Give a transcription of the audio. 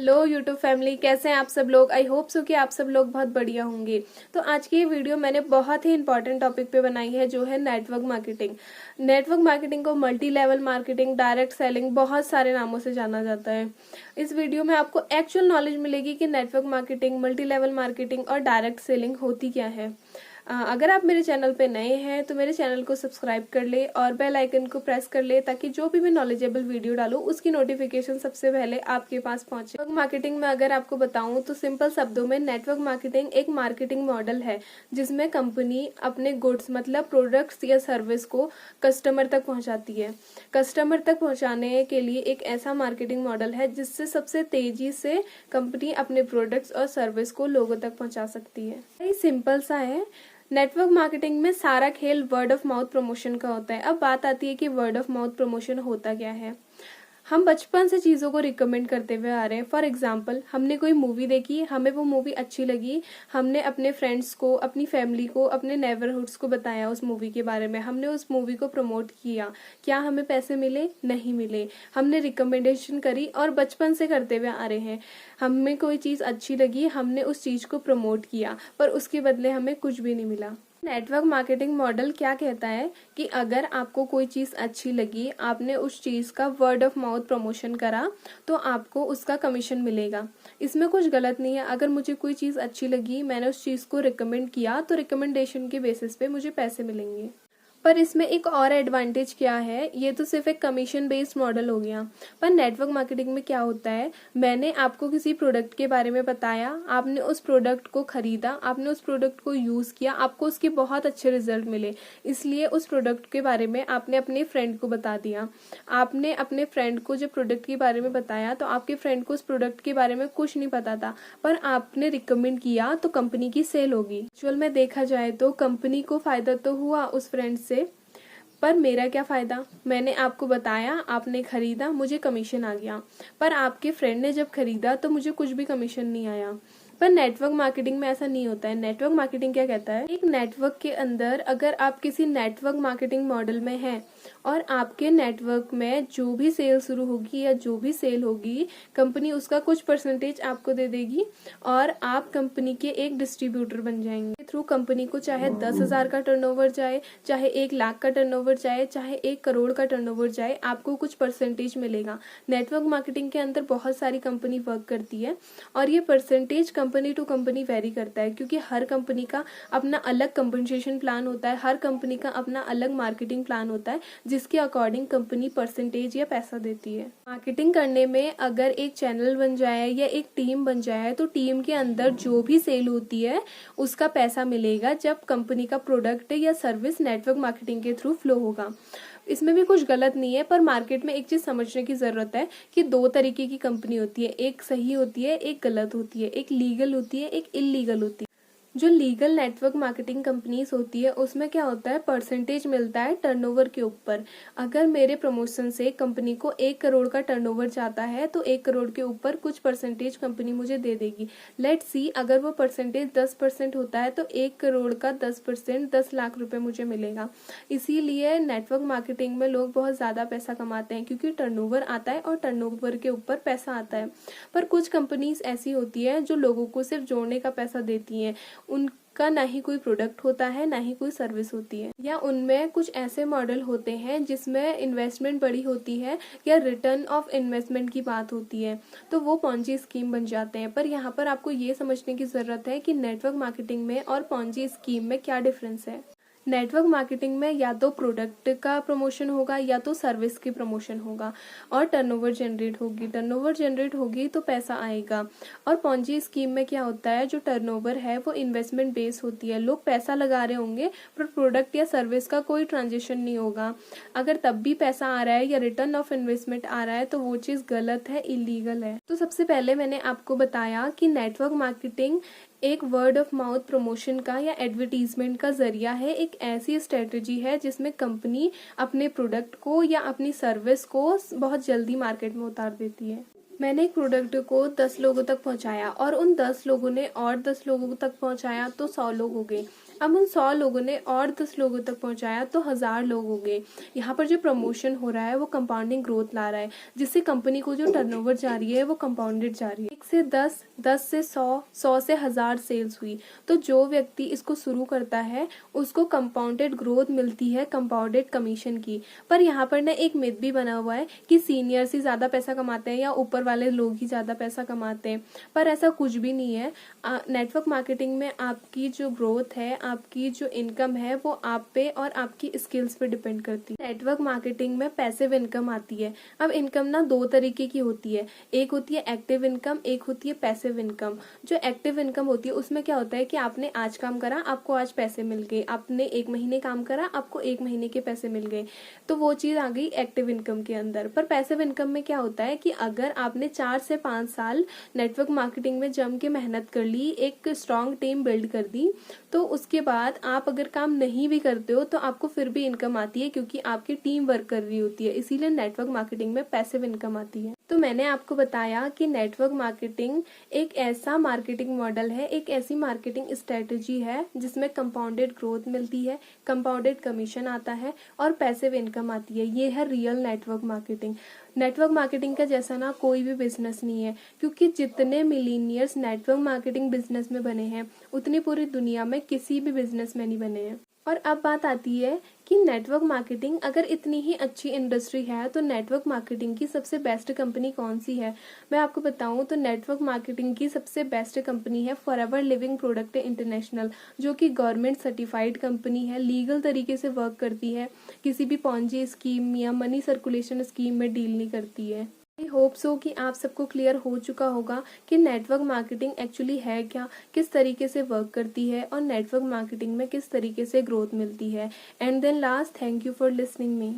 Hello YouTube family, कैसे हैं आप सब लोग। आई होप सो कि आप सब लोग बहुत बढ़िया होंगे। तो आज की ये वीडियो मैंने बहुत ही इंपॉर्टेंट टॉपिक पे बनाई है, जो है नेटवर्क मार्केटिंग। नेटवर्क मार्केटिंग को multi level marketing, direct selling, बहुत सारे नामों से जाना जाता है। इस वीडियो में आपको एक्चुअल नॉलेज मिलेगी कि network marketing, multi level marketing और डायरेक्ट सेलिंग होती क्या है। अगर आप मेरे चैनल पे नए हैं तो मेरे चैनल को सब्सक्राइब कर ले और बेल आइकन को प्रेस कर ले, ताकि जो भी मैं नॉलेजेबल वीडियो डालूं उसकी नोटिफिकेशन सबसे पहले आपके पास पहुंचे। नेटवर्क मार्केटिंग में अगर आपको बताऊं तो सिंपल शब्दों में नेटवर्क मार्केटिंग एक मार्केटिंग मॉडल है, जिसमें कंपनी अपने गुड्स मतलब प्रोडक्ट्स या सर्विस को कस्टमर तक पहुंचाती है। कस्टमर तक पहुंचाने के लिए एक ऐसा मार्केटिंग मॉडल है जिससे सबसे तेजी से कंपनी अपने प्रोडक्ट्स और सर्विस को लोगों तक पहुंचा सकती है। ये सिंपल सा है। नेटवर्क मार्केटिंग में सारा खेल वर्ड ऑफ माउथ प्रमोशन का होता है। अब बात आती है कि वर्ड ऑफ माउथ प्रमोशन होता क्या है। हम बचपन से चीज़ों को रिकमेंड करते हुए आ रहे हैं। फॉर एग्जाम्पल, हमने कोई मूवी देखी, हमें वो मूवी अच्छी लगी, हमने अपने फ्रेंड्स को, अपनी फैमिली को, अपने नेबरहुड्स को बताया उस मूवी के बारे में, हमने उस मूवी को प्रमोट किया। क्या हमें पैसे मिले? नहीं मिले। हमने रिकमेंडेशन करी और बचपन से करते हुए आ रहे हैं। हमें कोई चीज़ अच्छी लगी, हमने उस चीज़ को प्रमोट किया, पर उसके बदले हमें कुछ भी नहीं मिला। नेटवर्क मार्केटिंग मॉडल क्या कहता है कि अगर आपको कोई चीज़ अच्छी लगी, आपने उस चीज़ का वर्ड ऑफ माउथ प्रमोशन करा, तो आपको उसका कमीशन मिलेगा। इसमें कुछ गलत नहीं है। अगर मुझे कोई चीज़ अच्छी लगी, मैंने उस चीज़ को रिकमेंड किया, तो रिकमेंडेशन के बेसिस पे मुझे पैसे मिलेंगे। पर इसमें एक और एडवांटेज क्या है, ये तो सिर्फ एक कमीशन बेस्ड मॉडल हो गया। पर नेटवर्क मार्केटिंग में क्या होता है, मैंने आपको किसी प्रोडक्ट के बारे में बताया, आपने उस प्रोडक्ट को खरीदा, आपने उस प्रोडक्ट को यूज़ किया, आपको उसके बहुत अच्छे रिजल्ट मिले, इसलिए उस प्रोडक्ट के बारे में आपने अपने फ्रेंड को बता दिया। आपने अपने फ्रेंड को जब प्रोडक्ट के बारे में बताया, तो आपके फ्रेंड को उस प्रोडक्ट के बारे में कुछ नहीं पता था, पर आपने रिकमेंड किया, तो कंपनी की सेल होगी। एक्चुअल में देखा जाए तो कंपनी को फायदा तो हुआ उस फ्रेंड से, पर मेरा क्या फ़ायदा। मैंने आपको बताया, आपने खरीदा, मुझे कमीशन आ गया। पर आपके फ्रेंड ने जब खरीदा तो मुझे कुछ भी कमीशन नहीं आया। पर नेटवर्क मार्केटिंग में ऐसा नहीं होता है। नेटवर्क मार्केटिंग क्या कहता है, एक नेटवर्क के अंदर अगर आप किसी नेटवर्क मार्केटिंग मॉडल में हैं और आपके नेटवर्क में जो भी सेल शुरू होगी या जो भी सेल होगी, कंपनी उसका कुछ परसेंटेज आपको दे देगी और आप कंपनी के एक डिस्ट्रीब्यूटर बन जाएंगे। थ्रू कंपनी को चाहे 10,000 का टर्नओवर जाए, चाहे 1 लाख का टर्नओवर जाए, चाहे 1 करोड़ का टर्नओवर जाए, आपको कुछ परसेंटेज मिलेगा। नेटवर्क मार्केटिंग के अंदर बहुत सारी कंपनी वर्क करती है और ये percentage company to company vary करता है, क्योंकि हर कंपनी का अपना अलग कंपनसेशन प्लान होता है, हर कंपनी का अपना अलग मार्केटिंग प्लान होता है, जिसके अकॉर्डिंग कंपनी परसेंटेज या पैसा देती है। मार्केटिंग करने में अगर एक चैनल बन जाए या एक टीम बन जाए, तो टीम के अंदर जो भी सेल होती है उसका पैसा मिलेगा जब कंपनी का प्रोडक्ट या सर्विस नेटवर्क मार्केटिंग के थ्रू फ्लो होगा। इसमें भी कुछ गलत नहीं है, पर मार्केट में एक चीज़ समझने की ज़रूरत है कि 2 तरीके की कंपनी होती है, एक सही होती है, एक गलत होती है, एक लीगल होती है, एक इलीगल होती है। जो लीगल नेटवर्क मार्केटिंग कंपनीज होती है, उसमें क्या होता है, परसेंटेज मिलता है टर्नओवर के ऊपर। अगर मेरे प्रमोशन से कंपनी को 1 करोड़ का टर्नओवर जाता है, तो 1 करोड़ के ऊपर कुछ परसेंटेज कंपनी मुझे दे देगी। लेट्स सी, अगर वो परसेंटेज 10% होता है, तो 1 करोड़ का 10% 10 लाख रुपए मुझे मिलेगा। इसीलिए नेटवर्क मार्केटिंग में लोग बहुत ज़्यादा पैसा कमाते हैं, क्योंकि टर्नओवर आता है और टर्नओवर के ऊपर पैसा आता है। पर कुछ कंपनीज ऐसी होती है जो लोगों को सिर्फ जोड़ने का पैसा देती हैं, उनका ना ही कोई प्रोडक्ट होता है, ना ही कोई सर्विस होती है, या उनमें कुछ ऐसे मॉडल होते हैं जिसमें इन्वेस्टमेंट बड़ी होती है या रिटर्न ऑफ इन्वेस्टमेंट की बात होती है, तो वो पॉन्जी स्कीम बन जाते हैं। पर यहाँ पर आपको ये समझने की ज़रूरत है कि नेटवर्क मार्केटिंग में और पॉन्जी स्कीम में क्या डिफरेंस है। नेटवर्क मार्केटिंग में या तो प्रोडक्ट का प्रमोशन होगा या तो सर्विस की प्रमोशन होगा और टर्नओवर जनरेट होगी। टर्नओवर जनरेट होगी तो पैसा आएगा। और पॉन्जी स्कीम में क्या होता है, जो टर्नओवर है वो इन्वेस्टमेंट बेस होती है, लोग पैसा लगा रहे होंगे पर प्रोडक्ट या सर्विस का कोई ट्रांजेक्शन नहीं होगा। अगर तब भी पैसा आ रहा है या रिटर्न ऑफ इन्वेस्टमेंट आ रहा है, तो वो चीज़ गलत है, इलीगल है। तो सबसे पहले मैंने आपको बताया कि नेटवर्क मार्केटिंग एक वर्ड ऑफ माउथ प्रमोशन का या एडवर्टीजमेंट का जरिया है, एक ऐसी स्ट्रेटजी है जिसमें कंपनी अपने प्रोडक्ट को या अपनी सर्विस को बहुत जल्दी मार्केट में उतार देती है। मैंने एक प्रोडक्ट को 10 लोगों तक पहुंचाया और उन 10 लोगों ने और 10 लोगों तक पहुंचाया, तो 100 लोग हो गए। अब उन 100 लोगों ने और 10 लोगों तक पहुंचाया तो 1000 लोग हो गए। यहाँ पर जो प्रमोशन हो रहा है वो कंपाउंडिंग ग्रोथ ला रहा है, जिससे कंपनी को जो टर्नओवर जा रही है वो कंपाउंडेड जा रही है। 1 से 10, 10 से 100, 100 से 1000 सेल्स हुई। तो जो व्यक्ति इसको शुरू करता है उसको कंपाउंडेड ग्रोथ मिलती है, कंपाउंडेड कमीशन की। पर यहाँ पर ना एक मिथ भी बना हुआ है कि सीनियर्स ही ज्यादा पैसा कमाते हैं या ऊपर वाले लोग ही ज्यादा पैसा कमाते हैं, पर ऐसा कुछ भी नहीं है। नेटवर्क मार्केटिंग में आपकी जो ग्रोथ है, आपकी जो इनकम है वो आप पे और आपकी स्किल्स पे डिपेंड करती है। नेटवर्क मार्केटिंग में पैसिव इनकम आती है। अब इनकम ना 2 तरीके की होती है, एक होती है एक्टिव इनकम, एक होती है पैसिव इनकम। जो एक्टिव इनकम होती है उसमें क्या होता है कि आपने आज काम करा, आपको आज पैसे मिल गए, आपने 1 महीने काम करा, आपको 1 महीने के पैसे मिल गए, तो वो चीज आ गई एक्टिव इनकम के अंदर। पर पैसिव इनकम में क्या होता है कि अगर आपने 4 से 5 साल नेटवर्क मार्केटिंग में जम के मेहनत कर ली, एक स्ट्रॉन्ग टीम बिल्ड कर दी, तो उसके बाद आप अगर काम नहीं भी करते हो तो आपको फिर भी इनकम आती है, क्योंकि आपकी टीम वर्क कर रही होती है। इसीलिए नेटवर्क मार्केटिंग में पैसिव इनकम आती है। तो मैंने आपको बताया कि नेटवर्क मार्केटिंग एक ऐसा मार्केटिंग मॉडल है, एक ऐसी मार्केटिंग स्ट्रेटेजी है जिसमें कंपाउंडेड ग्रोथ मिलती है, कंपाउंडेड कमीशन आता है और पैसिव इनकम आती है। ये है real network marketing. Network marketing का जैसा ना कोई भी बिजनेस नहीं है, क्योंकि जितने मिलीनियर्स नेटवर्क मार्केटिंग बिजनेस में बने हैं उतनी पूरी दुनिया में किसी भी बिजनेस में नहीं बने हैं। और अब बात आती है कि नेटवर्क मार्केटिंग अगर इतनी ही अच्छी इंडस्ट्री है तो नेटवर्क मार्केटिंग की सबसे बेस्ट कंपनी कौन सी है। मैं आपको बताऊं तो नेटवर्क मार्केटिंग की सबसे बेस्ट कंपनी है फॉरएवर लिविंग प्रोडक्ट इंटरनेशनल, जो कि गवर्नमेंट सर्टिफाइड कंपनी है, लीगल तरीके से वर्क करती है, किसी भी पॉन्जी स्कीम या मनी सर्कुलेशन स्कीम में डील नहीं करती है। आई होप सो कि आप सबको क्लियर हो चुका होगा कि नेटवर्क मार्केटिंग एक्चुअली है क्या, किस तरीके से वर्क करती है और नेटवर्क मार्केटिंग में किस तरीके से ग्रोथ मिलती है। And then last, thank you for listening me.